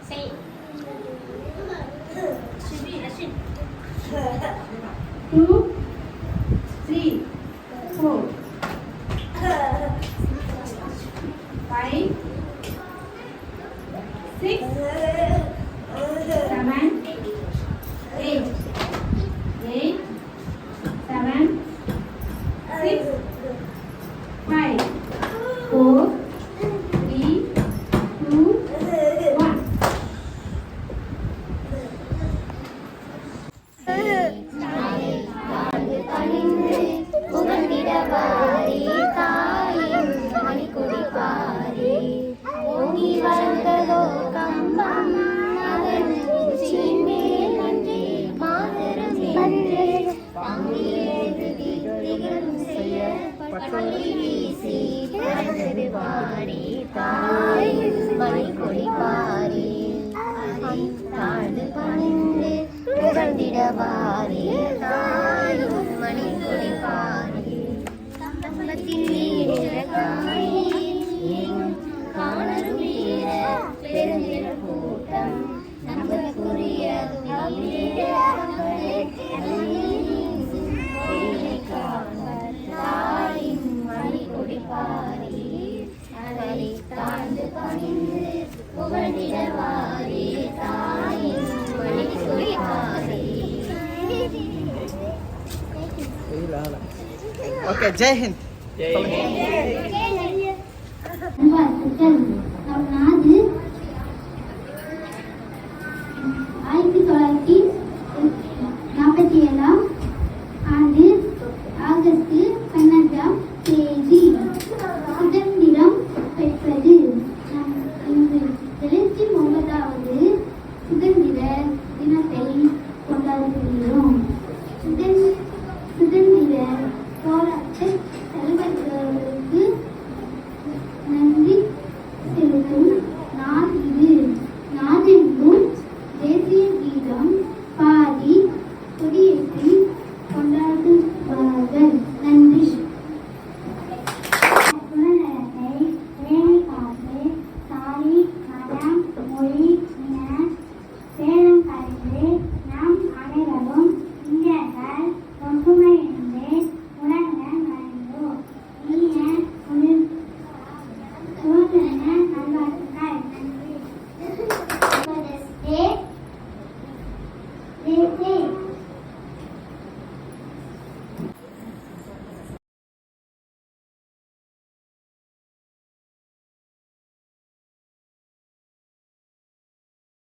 Say. Ashwin. 2, 3, 4, 5, 6, 7, 8, 7, 6, 5, 4, 3, 2, 1. புகழ்ந்திடவாரே தாயின் மணிக்கொடி பாரே ஓங்கி வளர்ந்ததோ கம்பம் அதன் உச்சியின் மேல் நன்றி மாதரம் என்று பங்கியேது திகழும் செய்ய பள்ளி வீசி பறந்தது பாரே தாயின் மணிக்கொடி பாரே தாழ்ந்து பணிந்து புகழ்ந்திடவாரே தாயின் மணிக்கொடி பாரே கம்பத்தின் காணரும் வீர பெருந்திர கூட்டம் நம்பக்குரிய தாயின் மணிக்கொடி பாரே அதை தாழ்ந்து பணிந்து புகழ்ந்திடவாரே தாயின் மணிக்கொடி பாரே. Okay, Jai Hind. வாழ்த்துக்கள். நம் நாடு 1947 ஆண்டு ஆகஸ்ட் 12 தேதி சுதந்திரம் பெற்றது. நம் இன்று 79வது சுதந்திர தினத்தை கொண்டாடுகிறோம். சுதந்திர போராட்ட தலைவர்களுக்கு நன்றி செலுத்தும் நாள் இது. நாடெங்கும் தேசிய கீதம் பாடி கொடியேற்றி கொண்டாடுவார்கள். நன்றி. பேணி காத்து தாய் மதம் மொழி